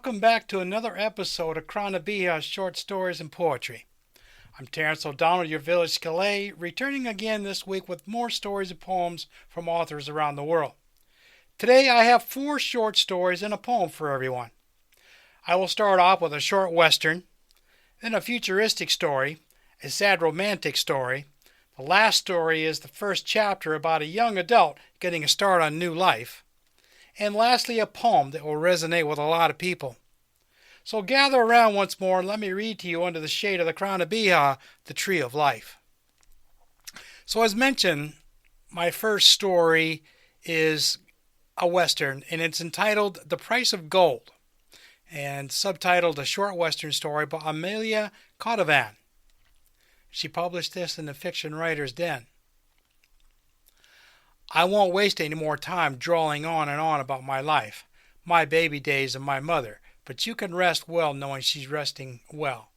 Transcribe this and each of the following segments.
welcome back to another episode of Crann Short Stories and Poetry. I'm Terrance Ó Domhnaill, your village scéalaí, returning again this week with more stories and poems from authors around the world. Today I have 4 short stories and a poem for everyone. I will start off with a short western, then a futuristic story, a sad romantic story. The last story is the first chapter about a young adult getting a start on new life. And lastly, a poem that will resonate with a lot of people. So gather around once more and let me read to you under the shade of the crown of beatha, the tree of life. So as mentioned, my first story is a western, and it's entitled The Price of Gold, and subtitled A Short Western Story by Amelia Caudivan. She published this in the Fiction Writer's Den. I won't waste any more time drawling on and on about my life, my baby days, and my mother, but you can rest well knowing she's resting well.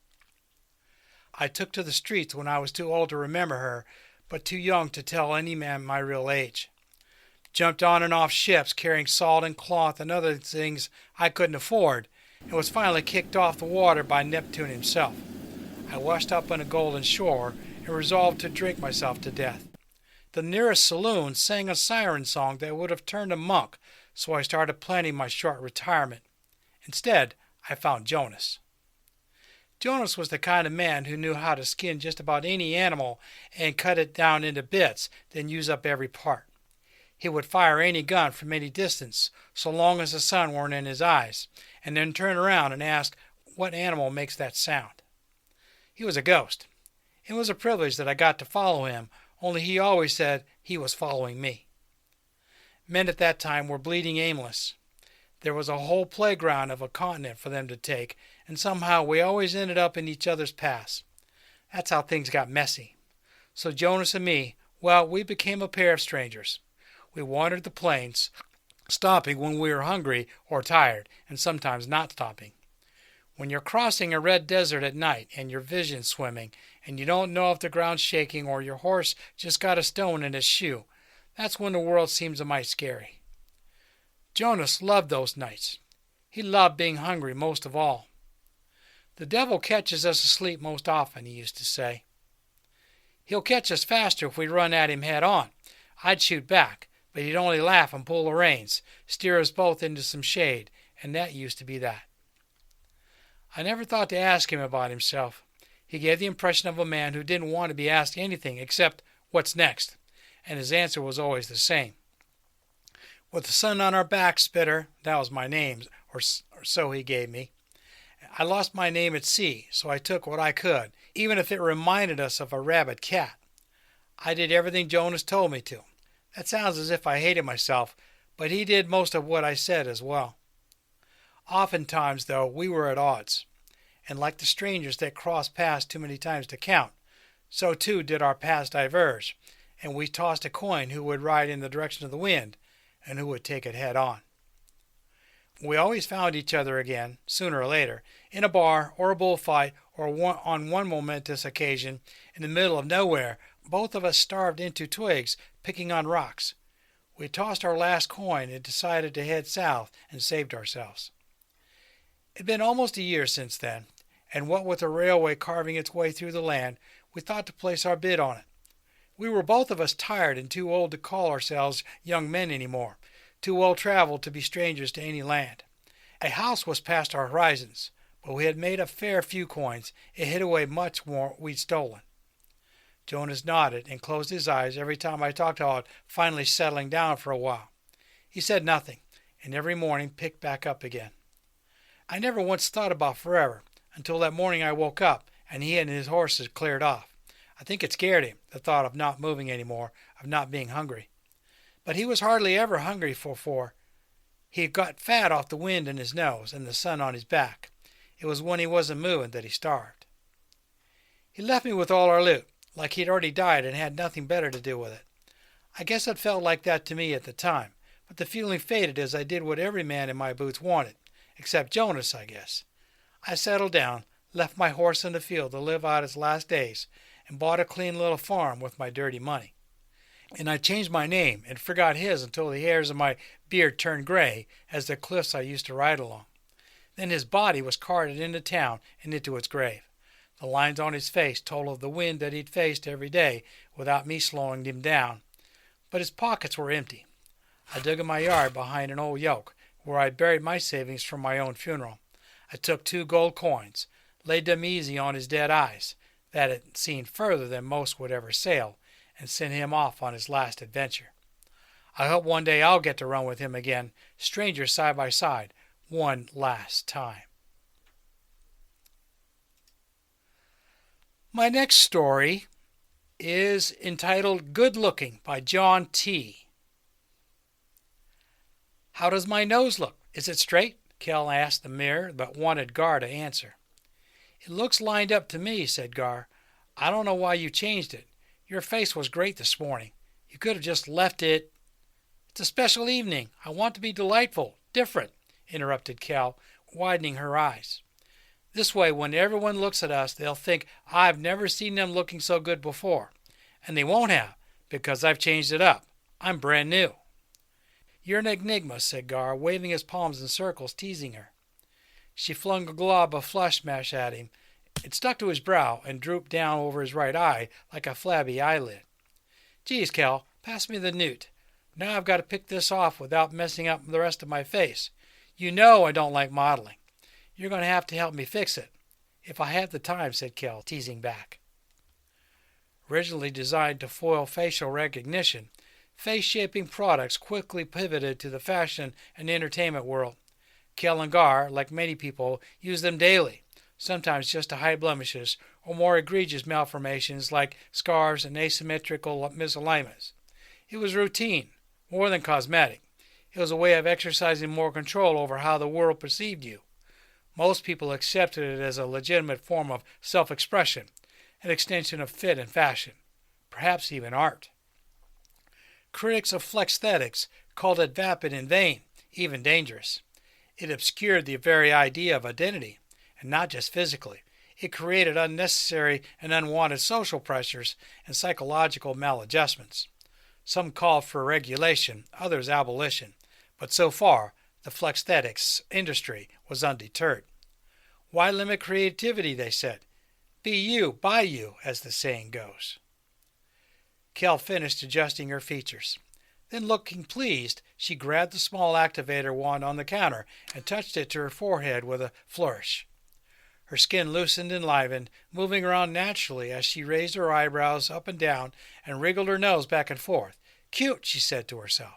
I took to the streets when I was too old to remember her, but too young to tell any man my real age. Jumped on and off ships carrying salt and cloth and other things I couldn't afford, and was finally kicked off the water by Neptune himself. I washed up on a golden shore and resolved to drink myself to death. The nearest saloon sang a siren song that would have turned a monk, so I started planning my short retirement. Instead, I found Jonas. Jonas was the kind of man who knew how to skin just about any animal and cut it down into bits, then use up every part. He would fire any gun from any distance, so long as the sun weren't in his eyes, and then turn around and ask what animal makes that sound. He was a ghost. It was a privilege that I got to follow him, only he always said he was following me. Men at that time were bleeding aimless. There was a whole playground of a continent for them to take, and somehow we always ended up in each other's paths. That's how things got messy. So Jonas and me, well, we became a pair of strangers. We wandered the plains, stopping when we were hungry or tired, and sometimes not stopping. When you're crossing a red desert at night and your vision's swimming, and you don't know if the ground's shaking or your horse just got a stone in his shoe, that's when the world seems a mite scary. Jonas loved those nights. He loved being hungry most of all. The devil catches us asleep most often, he used to say. He'll catch us faster if we run at him head on. I'd shoot back, but he'd only laugh and pull the reins, steer us both into some shade, and that used to be that. I never thought to ask him about himself. He gave the impression of a man who didn't want to be asked anything except, "What's next?" And his answer was always the same. With the sun on our back, Spitter, that was my name, or so he gave me. I lost my name at sea, so I took what I could, even if it reminded us of a rabid cat. I did everything Jonas told me to. That sounds as if I hated myself, but he did most of what I said as well. Oftentimes, though, we were at odds, and like the strangers that crossed paths too many times to count, so too did our paths diverge, and we tossed a coin who would ride in the direction of the wind, and who would take it head on. We always found each other again, sooner or later, in a bar or a bullfight, or on one momentous occasion, in the middle of nowhere, both of us starved into twigs, picking on rocks. We tossed our last coin and decided to head south and saved ourselves. It had been almost a year since then, and what with the railway carving its way through the land, we thought to place our bid on it. We were both of us tired and too old to call ourselves young men anymore, too well traveled to be strangers to any land. A house was past our horizons, but we had made a fair few coins. It hid away much more we'd stolen. Jonas nodded and closed his eyes every time I talked about finally settling down for a while. He said nothing, and every morning picked back up again. I never once thought about forever, until that morning I woke up and he and his horses cleared off. I think it scared him, the thought of not moving anymore, of not being hungry. But he was hardly ever hungry for he got fat off the wind in his nose and the sun on his back. It was when he wasn't moving that he starved. He left me with all our loot, like he'd already died and had nothing better to do with it. I guess it felt like that to me at the time, but the feeling faded as I did what every man in my boots wanted. Except Jonas, I guess. I settled down, left my horse in the field to live out his last days, and bought a clean little farm with my dirty money. And I changed my name and forgot his until the hairs of my beard turned gray as the cliffs I used to ride along. Then his body was carted into town and into its grave. The lines on his face told of the wind that he'd faced every day without me slowing him down. But his pockets were empty. I dug in my yard behind an old yoke, where I buried my savings from my own funeral. I took 2 gold coins, laid them easy on his dead eyes, that had seen further than most would ever sail, and sent him off on his last adventure. I hope one day I'll get to run with him again, strangers side by side, one last time. My next story is entitled Good Looking by John T. How does my nose look? Is it straight? Kel asked the mirror, but wanted Gar to answer. It looks lined up to me, said Gar. I don't know why you changed it. Your face was great this morning. You could have just left it. It's a special evening. I want to be delightful, different, interrupted Kel, widening her eyes. This way, when everyone looks at us, they'll think I've never seen them looking so good before. And they won't have, because I've changed it up. I'm brand new. You're an enigma, said Gar, waving his palms in circles, teasing her. She flung a glob of flush mash at him. It stuck to his brow and drooped down over his right eye like a flabby eyelid. Geez, Kel, pass me the newt. Now I've got to pick this off without messing up the rest of my face. You know I don't like modeling. You're going to help me fix it. If I have the time, said Kel, teasing back. Originally designed to foil facial recognition, face-shaping products quickly pivoted to the fashion and entertainment world. Kel and Gar, like many people, use them daily, sometimes just to hide blemishes or more egregious malformations like scars and asymmetrical misalignments. It was routine, more than cosmetic. It was a way of exercising more control over how the world perceived you. Most people accepted it as a legitimate form of self-expression, an extension of fit and fashion, perhaps even art. Critics of flexsthetics called it vapid and vain, even dangerous. It obscured the very idea of identity, and not just physically. It created unnecessary and unwanted social pressures and psychological maladjustments. Some called for regulation, others abolition, but so far the flexsthetics industry was undeterred. Why limit creativity, they said. Be you, by you, as the saying goes. Kel finished adjusting her features. Then, looking pleased, she grabbed the small activator wand on the counter and touched it to her forehead with a flourish. Her skin loosened and livened, moving around naturally as she raised her eyebrows up and down and wriggled her nose back and forth. Cute, she said to herself.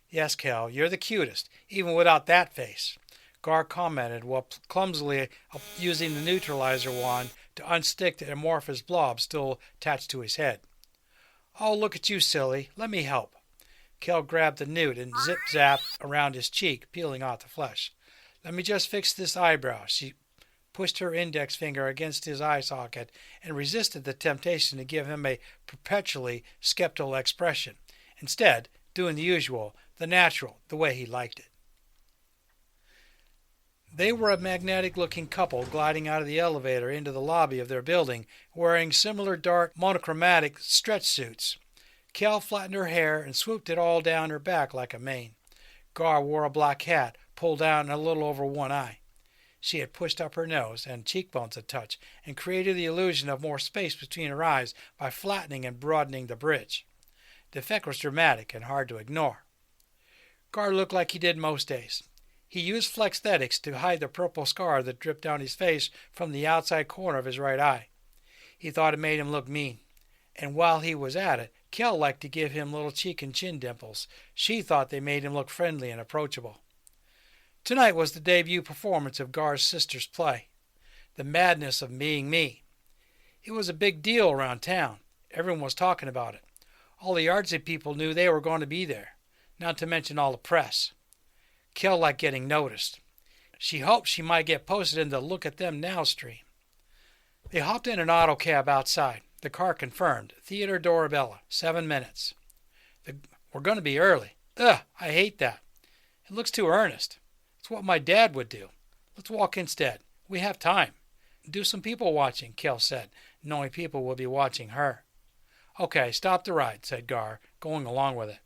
Yes, Kel, you're the cutest, even without that face, Gar commented while clumsily using the neutralizer wand to unstick the amorphous blob still attached to his head. Oh, look at you, silly. Let me help. Kel grabbed the newt and zip-zapped around his cheek, peeling off the flesh. Let me just fix this eyebrow. She pushed her index finger against his eye socket and resisted the temptation to give him a perpetually skeptical expression. Instead, doing the usual, the natural, the way he liked it. They were a magnetic-looking couple gliding out of the elevator into the lobby of their building, wearing similar dark, monochromatic stretch suits. Kel flattened her hair and swooped it all down her back like a mane. Gar wore a black hat, pulled down a little over one eye. She had pushed up her nose and cheekbones a touch and created the illusion of more space between her eyes by flattening and broadening the bridge. The effect was dramatic and hard to ignore. Gar looked like he did most days. He used flexsthetics to hide the purple scar that dripped down his face from the outside corner of his right eye. He thought it made him look mean. And while he was at it, Kel liked to give him little cheek and chin dimples. She thought they made him look friendly and approachable. Tonight was the debut performance of Gar's sister's play, The Madness of Being Me. It was a big deal around town. Everyone was talking about it. All the artsy people knew they were going to be there, not to mention all the press. Kel liked getting noticed. She hoped she might get posted in the Look at Them Now stream. They hopped in an auto cab outside. The car confirmed. Theodore Dorabella, 7 minutes. We're going to be early. Ugh, I hate that. It looks too earnest. It's what my dad would do. Let's walk instead. We have time. Do some people watching, Kel said, knowing people would be watching her. Okay, stop the ride, said Gar, going along with it.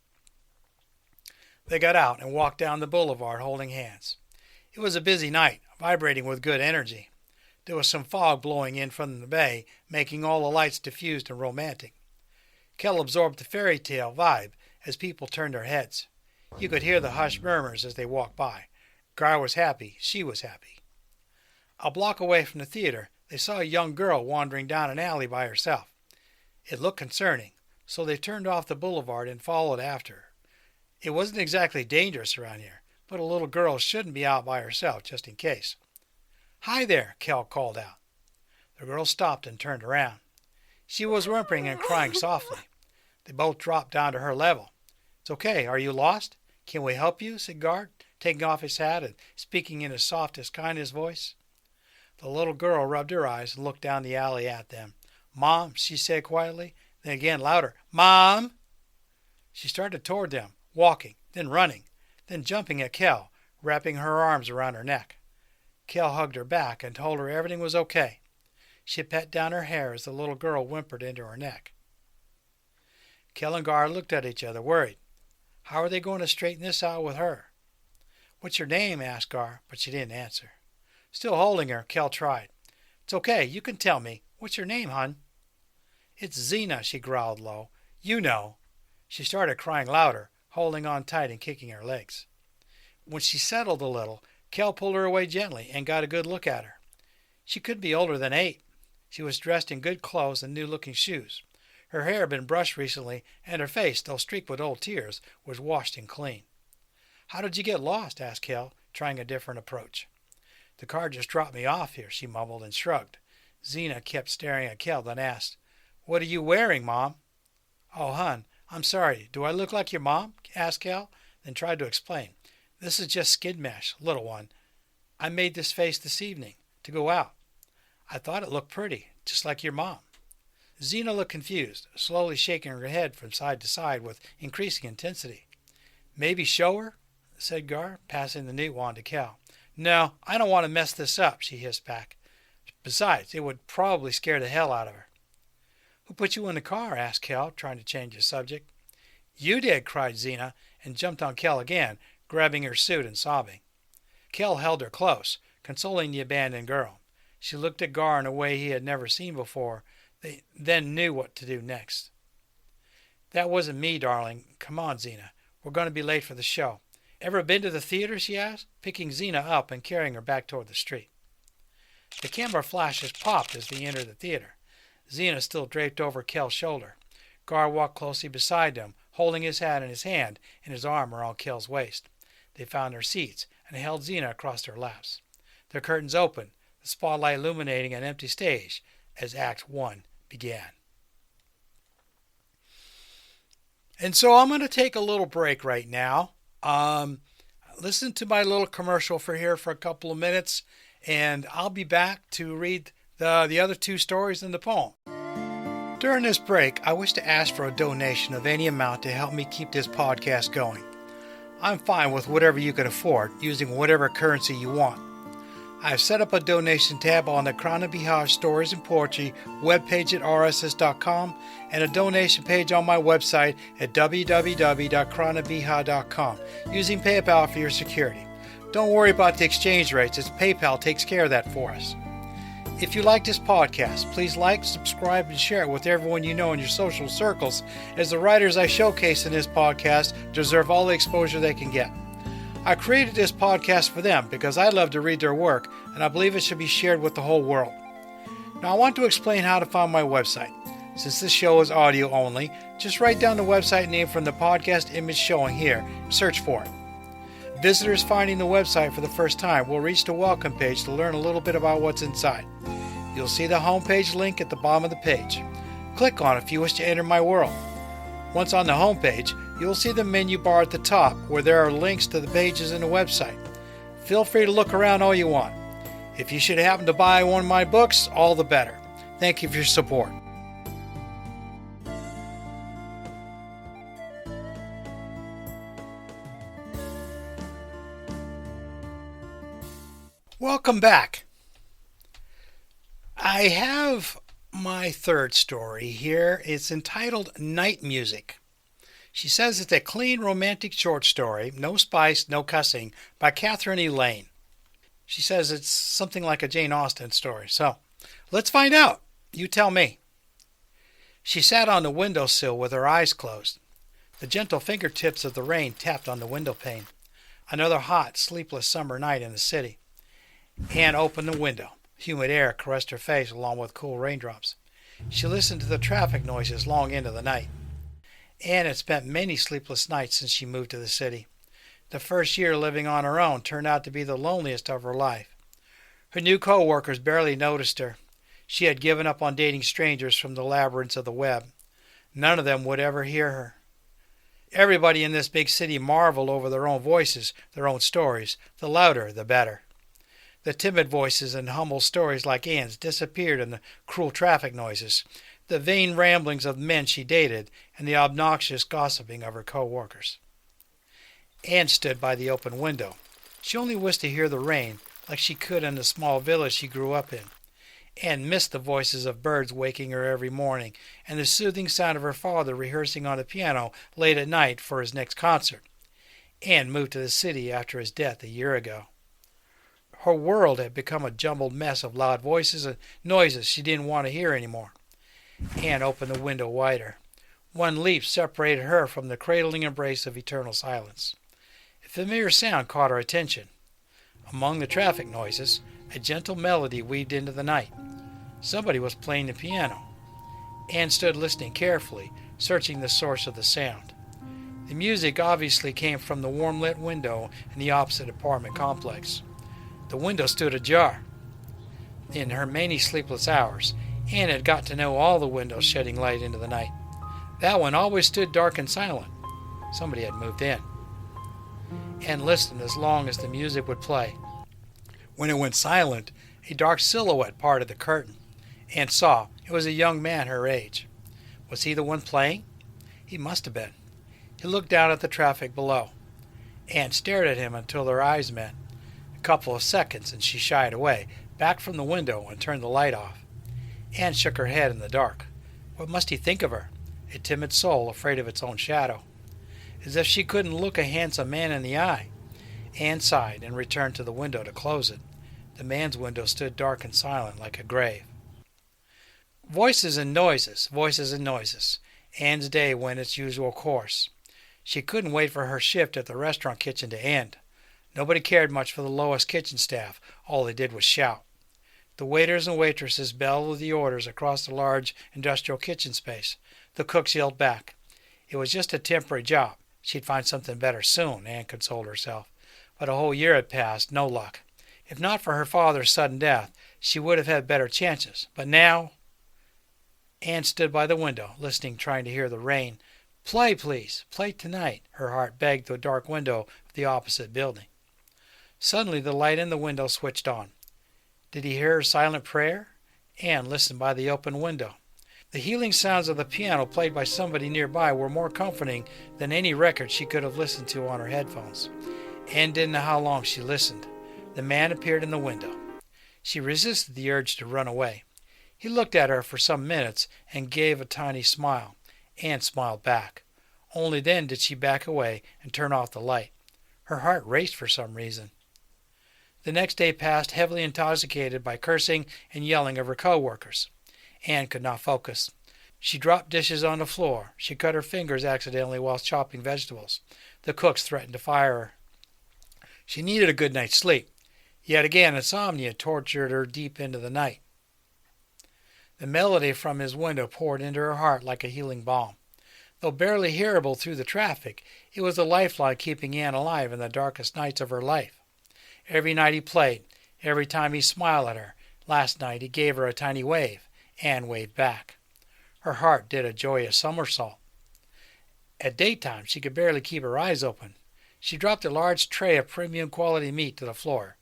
They got out and walked down the boulevard holding hands. It was a busy night, vibrating with good energy. There was some fog blowing in from the bay, making all the lights diffused and romantic. Kel absorbed the fairy tale vibe as people turned their heads. You could hear the hushed murmurs as they walked by. Gar was happy. She was happy. A block away from the theater, they saw a young girl wandering down an alley by herself. It looked concerning, so they turned off the boulevard and followed after her. It wasn't exactly dangerous around here, but a little girl shouldn't be out by herself just in case. "Hi there," Kel called out. The girl stopped and turned around. She was whimpering and crying softly. They both dropped down to her level. "It's okay. Are you lost? Can we help you?" said Gar, taking off his hat and speaking in his softest, kindest voice. The little girl rubbed her eyes and looked down the alley at them. "Mom," she said quietly, then again louder, "Mom!" She started toward them, walking, then running, then jumping at Kel, wrapping her arms around her neck. Kel hugged her back and told her everything was okay. She pet down her hair as the little girl whimpered into her neck. Kel and Gar looked at each other, worried. How are they going to straighten this out with her? "What's your name?" asked Gar, but she didn't answer. Still holding her, Kel tried. "It's okay, you can tell me. What's your name, hon?" "It's Zena," she growled low. "You know." She started crying louder, holding on tight and kicking her legs. When she settled a little, Kel pulled her away gently and got a good look at her. She could be older than 8. She was dressed in good clothes and new-looking shoes. Her hair had been brushed recently, and her face, though streaked with old tears, was washed and clean. "How did you get lost?" asked Kel, trying a different approach. "The car just dropped me off here," she mumbled and shrugged. Zena kept staring at Kel, then asked, "What are you wearing, Mom?" "Oh, hon, I'm sorry. Do I look like your mom?" asked Kel, then tried to explain. "This is just skid mesh, little one. I made this face this evening to go out. I thought it looked pretty, just like your mom." Zena looked confused, slowly shaking her head from side to side with increasing intensity. "Maybe show her?" said Gar, passing the neat wand to Kel. "No, I don't want to mess this up," she hissed back. "Besides, it would probably scare the hell out of her." "Who put you in the car?" asked Kel, trying to change the subject. "You did," cried Zena, and jumped on Kel again, grabbing her suit and sobbing. Kel held her close, consoling the abandoned girl. She looked at Gar in a way he had never seen before, then knew what to do next. "That wasn't me, darling. Come on, Zena. We're going to be late for the show. Ever been to the theater?" she asked, picking Zena up and carrying her back toward the street. The camera flashes popped as they entered the theater. Zena still draped over Kel's shoulder. Gar walked closely beside them, holding his hat in his hand and his arm around Kel's waist. They found their seats and held Zena across their laps. The curtains opened, the spotlight illuminating an empty stage as Act 1 began. And so I'm going to take a little break right now. Listen to my little commercial for a couple of minutes, and I'll be back to read the other 2 stories in the poem. During this break, I wish to ask for a donation of any amount to help me keep this podcast going. I'm fine with whatever you can afford, using whatever currency you want. I've set up a donation tab on the Crann Stories and Poetry webpage at rss.com and a donation page on my website at www.crannabihah.com using PayPal for your security. Don't worry about the exchange rates, as PayPal takes care of that for us. If you like this podcast, please like, subscribe, and share it with everyone you know in your social circles, as the writers I showcase in this podcast deserve all the exposure they can get. I created this podcast for them because I love to read their work, and I believe it should be shared with the whole world. Now, I want to explain how to find my website. Since this show is audio only, just write down the website name from the podcast image showing here and search for it. Visitors finding the website for the first time will reach the welcome page to learn a little bit about what's inside. You'll see the homepage link at the bottom of the page. Click on it if you wish to enter my world. Once on the homepage, you'll see the menu bar at the top where there are links to the pages in the website. Feel free to look around all you want. If you should happen to buy one of my books, all the better. Thank you for your support. Welcome back. I have my 3rd story here. It's entitled Night Music. She says it's a clean, romantic short story, no spice, no cussing, by Catherine Elaine. She says it's something like a Jane Austen story. So, let's find out. You tell me. She sat on the windowsill with her eyes closed. The gentle fingertips of the rain tapped on the window pane. Another hot, sleepless summer night in the city. Anne opened the window. Humid air caressed her face along with cool raindrops. She listened to the traffic noises long into the night. Anne had spent many sleepless nights since she moved to the city. The first year living on her own turned out to be the loneliest of her life. Her new co-workers barely noticed her. She had given up on dating strangers from the labyrinths of the web. None of them would ever hear her. Everybody in this big city marveled over their own voices, their own stories. The louder, the better. The timid voices and humble stories like Anne's disappeared in the cruel traffic noises, the vain ramblings of men she dated, and the obnoxious gossiping of her co-workers. Anne stood by the open window. She only wished to hear the rain, like she could in the small village she grew up in. Anne missed the voices of birds waking her every morning, and the soothing sound of her father rehearsing on the piano late at night for his next concert. Anne moved to the city after his death a year ago. Her world had become a jumbled mess of loud voices and noises she didn't want to hear anymore. Anne opened the window wider. One leap separated her from the cradling embrace of eternal silence. A familiar sound caught her attention. Among the traffic noises, a gentle melody weaved into the night. Somebody was playing the piano. Anne stood listening carefully, searching the source of the sound. The music obviously came from the warm-lit window in the opposite apartment complex. The window stood ajar. In her many sleepless hours, Anne had got to know all the windows shedding light into the night. That one always stood dark and silent. Somebody had moved in. Anne listened as long as the music would play. When it went silent, a dark silhouette parted the curtain. Anne saw it was a young man her age. Was he the one playing? He must have been. He looked down at the traffic below. Anne stared at him until their eyes met. A couple of seconds and she shied away, backed from the window and turned the light off. Anne shook her head in the dark. What must he think of her? A timid soul afraid of its own shadow. As if she couldn't look a handsome man in the eye. Anne sighed and returned to the window to close it. The man's window stood dark and silent like a grave. Voices and noises, voices and noises. Anne's day went its usual course. She couldn't wait for her shift at the restaurant kitchen to end. Nobody cared much for the lowest kitchen staff. All they did was shout. The waiters and waitresses bellowed the orders across the large industrial kitchen space. The cooks yelled back. It was just a temporary job. She'd find something better soon, Anne consoled herself. But a whole year had passed, no luck. If not for her father's sudden death, she would have had better chances. But now... Anne stood by the window, listening, trying to hear the rain. Play, please. Play tonight, her heart begged through a dark window of the opposite building. Suddenly the light in the window switched on. Did he hear her silent prayer? Anne listened by the open window. The healing sounds of the piano played by somebody nearby were more comforting than any record she could have listened to on her headphones. Anne didn't know how long she listened. The man appeared in the window. She resisted the urge to run away. He looked at her for some minutes and gave a tiny smile. Anne smiled back. Only then did she back away and turn off the light. Her heart raced for some reason. The next day passed heavily intoxicated by cursing and yelling of her co-workers. Anne could not focus. She dropped dishes on the floor. She cut her fingers accidentally while chopping vegetables. The cooks threatened to fire her. She needed a good night's sleep. Yet again, insomnia tortured her deep into the night. The melody from his window poured into her heart like a healing balm. Though barely hearable through the traffic, it was a lifeline keeping Anne alive in the darkest nights of her life. Every night he played, every time he smiled at her. Last night he gave her a tiny wave. Anne waved back. Her heart did a joyous somersault. At daytime, she could barely keep her eyes open. She dropped a large tray of premium quality meat to the floor.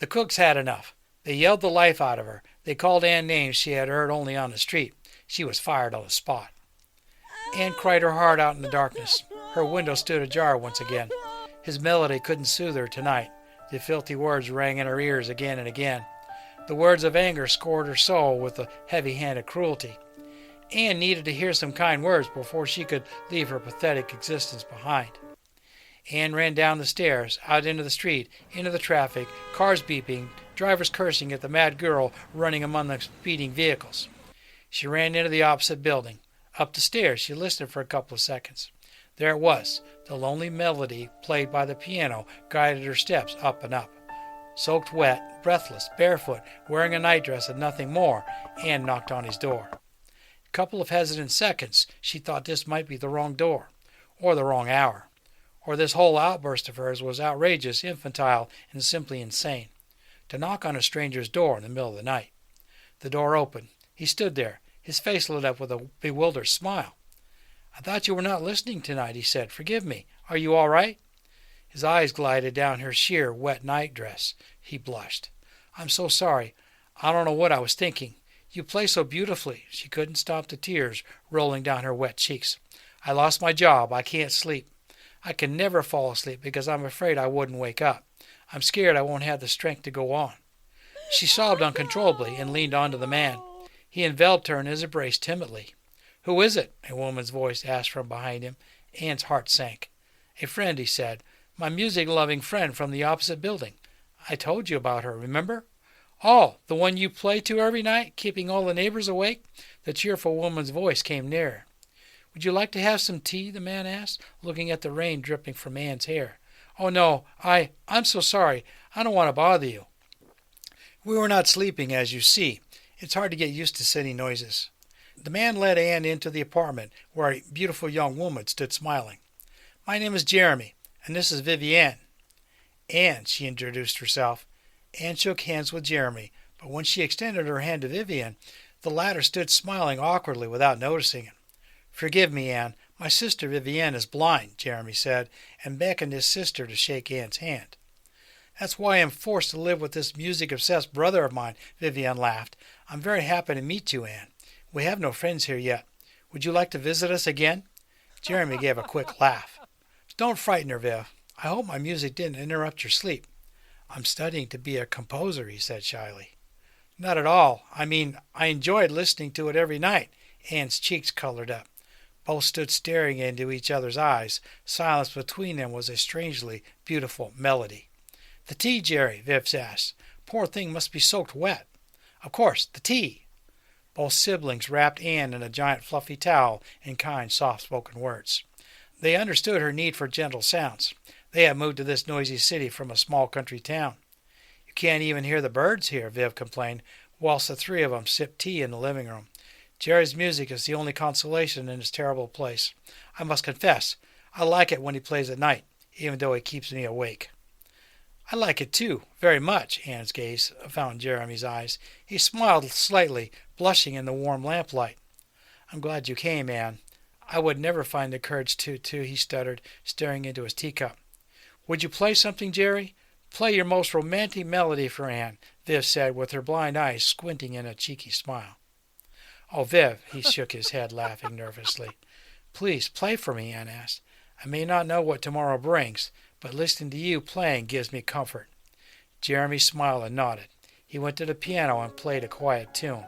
The cooks had enough. They yelled the life out of her. They called Anne names she had heard only on the street. She was fired on the spot. Anne cried her heart out in the darkness. Her window stood ajar once again. His melody couldn't soothe her tonight. The filthy words rang in her ears again and again. The words of anger scored her soul with a heavy hand of cruelty. Anne needed to hear some kind words before she could leave her pathetic existence behind. Ann ran down the stairs, out into the street, into the traffic, cars beeping, drivers cursing at the mad girl running among the speeding vehicles. She ran into the opposite building. Up the stairs, she listened for a couple of seconds. There it was. The lonely melody played by the piano guided her steps up and up. Soaked wet, breathless, barefoot, wearing a nightdress and nothing more, Ann knocked on his door. A couple of hesitant seconds, she thought this might be the wrong door, or the wrong hour, or this whole outburst of hers was outrageous, infantile, and simply insane. To knock on a stranger's door in the middle of the night. The door opened. He stood there, his face lit up with a bewildered smile. "I thought you were not listening tonight," he said. "Forgive me. Are you all right?" His eyes glided down her sheer, wet nightdress. He blushed. "I'm so sorry. I don't know what I was thinking. You play so beautifully." She couldn't stop the tears rolling down her wet cheeks. "I lost my job. I can't sleep. I can never fall asleep because I'm afraid I wouldn't wake up. I'm scared I won't have the strength to go on." She sobbed uncontrollably and leaned onto the man. He enveloped her in his embrace timidly. "Who is it?" a woman's voice asked from behind him. Ann's heart sank. "A friend," he said. "My music-loving friend from the opposite building. I told you about her, remember?" "Oh, the one you play to every night, keeping all the neighbors awake?" The cheerful woman's voice came nearer. "Would you like to have some tea?" the man asked, looking at the rain dripping from Ann's hair. "Oh, no, I'm so sorry. I don't want to bother you." "We were not sleeping, as you see. It's hard to get used to city noises." The man led Ann into the apartment, where a beautiful young woman stood smiling. "My name is Jeremy, and this is Vivienne." "Ann," she introduced herself. Ann shook hands with Jeremy, but when she extended her hand to Vivienne, the latter stood smiling awkwardly without noticing it. "Forgive me, Ann. My sister Vivienne is blind," Jeremy said, and beckoned his sister to shake Ann's hand. "That's why I'm forced to live with this music-obsessed brother of mine," Vivienne laughed. "I'm very happy to meet you, Ann. We have no friends here yet. Would you like to visit us again?" Jeremy gave a quick laugh. "Don't frighten her, Viv. I hope my music didn't interrupt your sleep." "I'm studying to be a composer," he said shyly. "Not at all. I mean, I enjoyed listening to it every night." Ann's cheeks colored up. Both stood staring into each other's eyes. Silence between them was a strangely beautiful melody. "The tea, Jerry?" Viv asked. "Poor thing must be soaked wet." "Of course, the tea." Both siblings wrapped Ann in a giant fluffy towel in kind, soft-spoken words. They understood her need for gentle sounds. They had moved to this noisy city from a small country town. "You can't even hear the birds here," Viv complained, whilst the three of them sipped tea in the living room. "Jerry's music is the only consolation in this terrible place. I must confess, I like it when he plays at night, even though he keeps me awake." "I like it too, very much." Ann's gaze found Jeremy's eyes. He smiled slightly, blushing in the warm lamplight. "I'm glad you came, Ann. I would never find the courage to, he stuttered, staring into his teacup. "Would you play something, Jerry? Play your most romantic melody for Ann," Viv said, with her blind eyes squinting in a cheeky smile. "Oh, Viv," he shook his head, laughing nervously. "Please, play for me," Ann asked. "I may not know what tomorrow brings, but listening to you playing gives me comfort." Jeremy smiled and nodded. He went to the piano and played a quiet tune.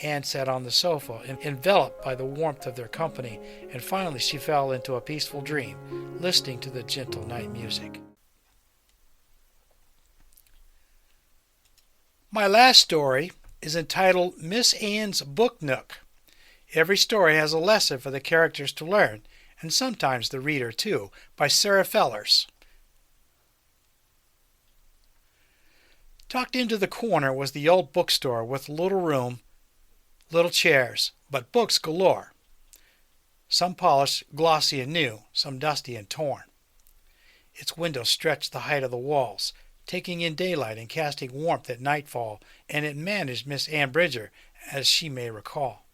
Ann sat on the sofa, enveloped by the warmth of their company, and finally she fell into a peaceful dream, listening to the gentle night music. My last story is entitled Miss Ann's Book Nook. Every story has a lesson for the characters to learn, and sometimes the reader too, by Sarah Fellers. Tucked into the corner was the old bookstore with little room, little chairs, but books galore. Some polished, glossy and new, some dusty and torn. Its windows stretched the height of the walls, taking in daylight and casting warmth at nightfall, and it managed Miss Ann Bridger, as she may recall.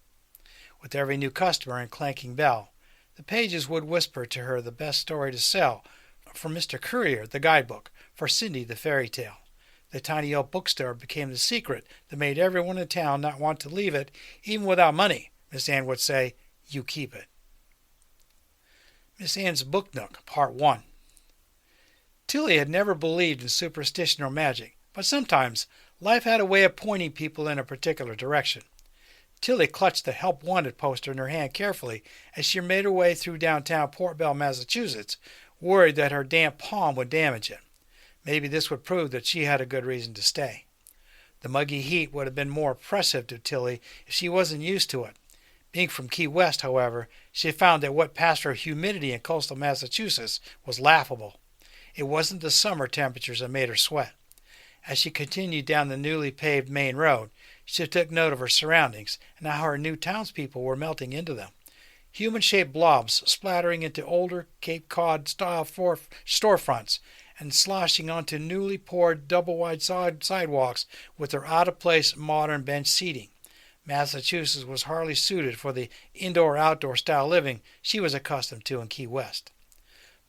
With every new customer and clanking bell, the pages would whisper to her the best story to sell, for Mr. Courier, the guidebook, for Cindy, the fairy tale. The tiny old bookstore became the secret that made everyone in town not want to leave it, even without money. Miss Ann would say, "You keep it." Miss Ann's Book Nook, Part 1. Tilly had never believed in superstition or magic, but sometimes life had a way of pointing people in a particular direction. Tilly clutched the Help Wanted poster in her hand carefully as she made her way through downtown Port Bell, Massachusetts, worried that her damp palm would damage it. Maybe this would prove that she had a good reason to stay. The muggy heat would have been more oppressive to Tilly if she wasn't used to it. Being from Key West, however, she found that what passed for humidity in coastal Massachusetts was laughable. It wasn't the summer temperatures that made her sweat. As she continued down the newly paved main road, she took note of her surroundings and how her new townspeople were melting into them. Human-shaped blobs splattering into older Cape Cod-style storefronts and sloshing onto newly poured double-wide sidewalks with their out-of-place modern bench seating. Massachusetts was hardly suited for the indoor-outdoor style living she was accustomed to in Key West.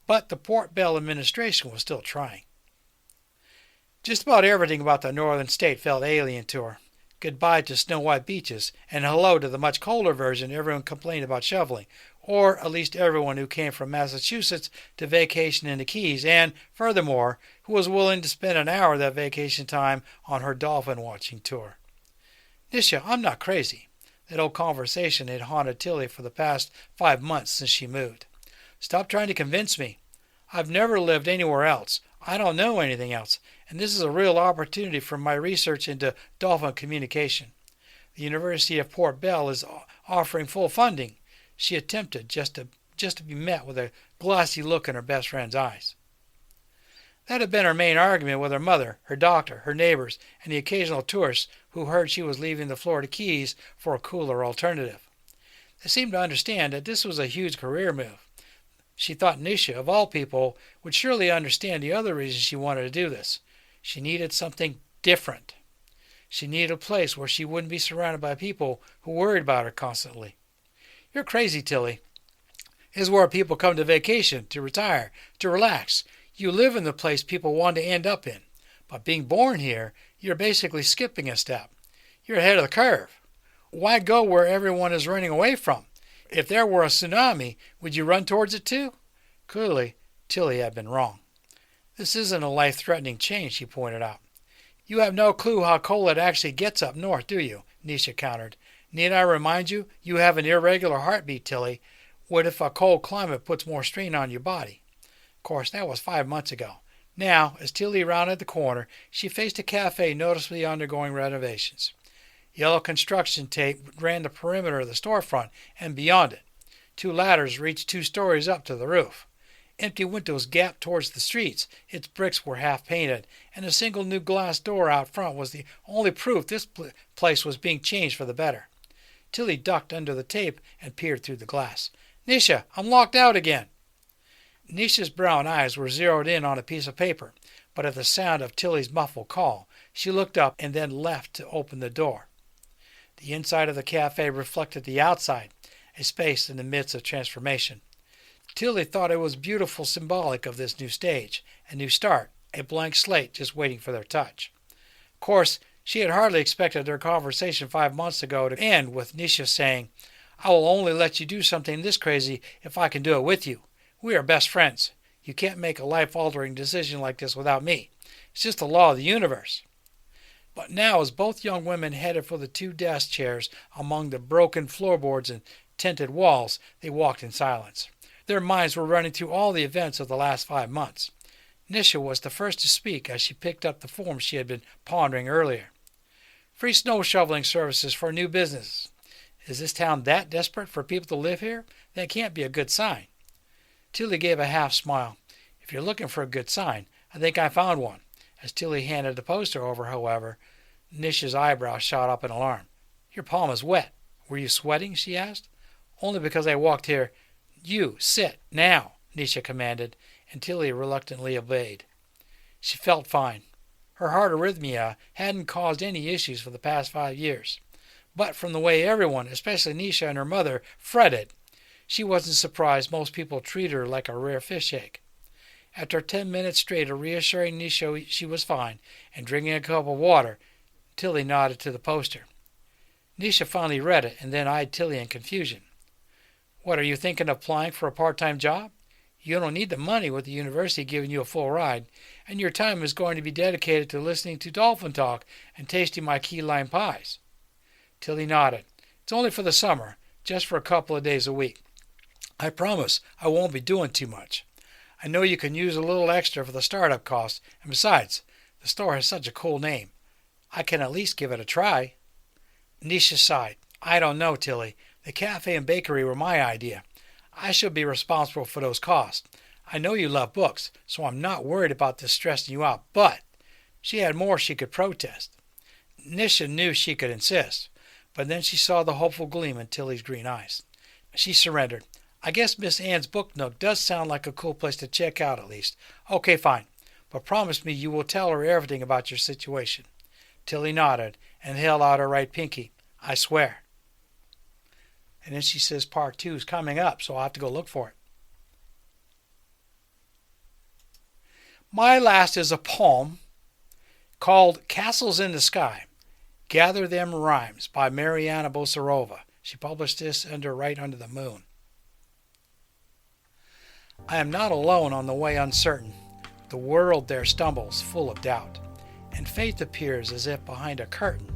But the Port Bell administration was still trying. Just about everything about the northern state felt alien to her. Goodbye to snow-white beaches, and hello to the much colder version everyone complained about shoveling, or at least everyone who came from Massachusetts to vacation in the Keys, and, furthermore, who was willing to spend an hour of that vacation time on her dolphin-watching tour. Nisha, I'm not crazy. That old conversation had haunted Tilly for the past 5 months since she moved. Stop trying to convince me. I've never lived anywhere else. I don't know anything else, and this is a real opportunity for my research into dolphin communication. The University of Port Bell is offering full funding. She attempted just to be met with a glassy look in her best friend's eyes. That had been her main argument with her mother, her doctor, her neighbors, and the occasional tourists who heard she was leaving the Florida Keys for a cooler alternative. They seemed to understand that this was a huge career move. She thought Nisha, of all people, would surely understand the other reason she wanted to do this. She needed something different. She needed a place where she wouldn't be surrounded by people who worried about her constantly. You're crazy, Tilly. This is where people come to vacation, to retire, to relax. You live in the place people want to end up in. But being born here, you're basically skipping a step. You're ahead of the curve. Why go where everyone is running away from? If there were a tsunami, would you run towards it too? Clearly, Tilly had been wrong. This isn't a life-threatening change, she pointed out. You have no clue how cold it actually gets up north, do you? Nisha countered. Need I remind you, you have an irregular heartbeat, Tilly. What if a cold climate puts more strain on your body? Of course, that was 5 months ago. Now, as Tilly rounded the corner, she faced a cafe noticeably undergoing renovations. Yellow construction tape ran the perimeter of the storefront and beyond it. 2 ladders reached 2 stories up to the roof. Empty windows gaped towards the streets. Its bricks were half painted, and a single new glass door out front was the only proof this place was being changed for the better. Tilly ducked under the tape and peered through the glass. Nisha, I'm locked out again. Nisha's brown eyes were zeroed in on a piece of paper, but at the sound of Tilly's muffled call, she looked up and then left to open the door. The inside of the cafe reflected the outside, a space in the midst of transformation. Tilly thought it was beautiful symbolic of this new stage, a new start, a blank slate just waiting for their touch. Of course, she had hardly expected their conversation 5 months ago to end with Nisha saying, I will only let you do something this crazy if I can do it with you. We are best friends. You can't make a life-altering decision like this without me. It's just the law of the universe. But now, as both young women headed for the 2 desk chairs among the broken floorboards and tinted walls, they walked in silence. Their minds were running through all the events of the last 5 months. Nisha was the first to speak as she picked up the form she had been pondering earlier. Free snow shoveling services for new businesses. Is this town that desperate for people to live here? That can't be a good sign. Tilly gave a half smile. If you're looking for a good sign, I think I found one. As Tilly handed the poster over, however, Nisha's eyebrows shot up in alarm. Your palm is wet. Were you sweating? She asked. Only because I walked here. You, sit, now, Nisha commanded, and Tilly reluctantly obeyed. She felt fine. Her heart arrhythmia hadn't caused any issues for the past 5 years. But from the way everyone, especially Nisha and her mother, fretted, she wasn't surprised most people treated her like a rare fish egg. After 10 minutes straight of reassuring Nisha she was fine and drinking a cup of water, Tilly nodded to the poster. Nisha finally read it and then eyed Tilly in confusion. What, are you thinking of applying for a part-time job? You don't need the money with the university giving you a full ride, and your time is going to be dedicated to listening to dolphin talk and tasting my key lime pies. Tilly nodded. It's only for the summer, just for a couple of days a week. I promise I won't be doing too much. I know you can use a little extra for the startup cost, and besides, the store has such a cool name. I can at least give it a try." Nisha sighed. "I don't know, Tilly. The cafe and bakery were my idea. I should be responsible for those costs. I know you love books, so I'm not worried about this stressing you out, but—" She had more she could protest. Nisha knew she could insist, but then she saw the hopeful gleam in Tilly's green eyes. She surrendered. "I guess Miss Ann's book nook does sound like a cool place to check out at least. Okay, fine. But promise me you will tell her everything about your situation." Tilly nodded and held out her right pinky. "I swear." And then she says part 2 is coming up, so I'll have to go look for it. My last is a poem called Castles in the Sky. Gather Them Rhymes by Mariana Bosarova. She published this under Right Under the Moon. I am not alone on the way uncertain. The world there stumbles, full of doubt, and faith appears as if behind a curtain.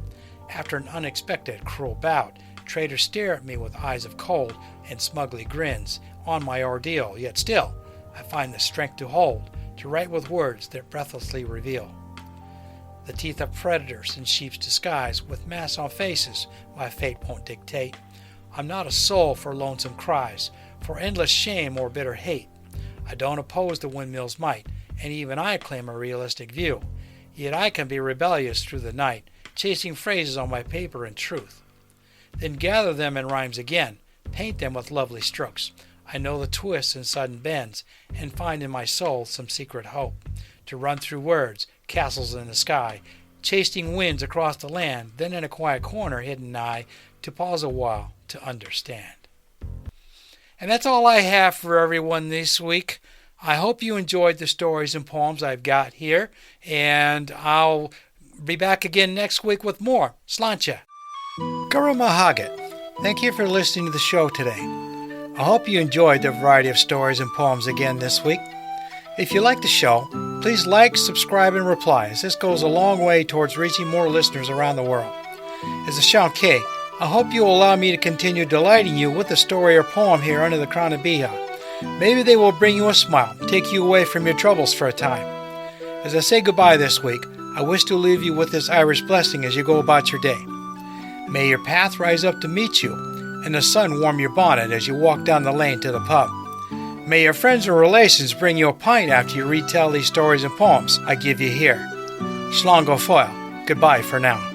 After an unexpected, cruel bout, traitors stare at me with eyes of cold and smugly grins on my ordeal, yet still I find the strength to hold, to write with words that breathlessly reveal the teeth of predators in sheep's disguise, with masks on faces my fate won't dictate. I'm not a soul for lonesome cries, for endless shame or bitter hate. I don't oppose the windmill's might, and even I claim a realistic view. Yet I can be rebellious through the night, chasing phrases on my paper in truth. Then gather them in rhymes again, paint them with lovely strokes. I know the twists and sudden bends, and find in my soul some secret hope. To run through words, castles in the sky, chasing winds across the land, then in a quiet corner hidden nigh, to pause a while to understand. And that's all I have for everyone this week. I hope you enjoyed the stories and poems I've got here, and I'll be back again next week with more. Sláinte. Guru Mahagat. Thank you for listening to the show today. I hope you enjoyed the variety of stories and poems again this week. If you like the show, please like, subscribe, and reply, as this goes a long way towards reaching more listeners around the world. As a Shanke, I hope you will allow me to continue delighting you with a story or poem here under the crown of beatha. Maybe they will bring you a smile, take you away from your troubles for a time. As I say goodbye this week, I wish to leave you with this Irish blessing as you go about your day. May your path rise up to meet you, and the sun warm your bonnet as you walk down the lane to the pub. May your friends and relations bring you a pint after you retell these stories and poems I give you here. Slán go fóill. Goodbye for now.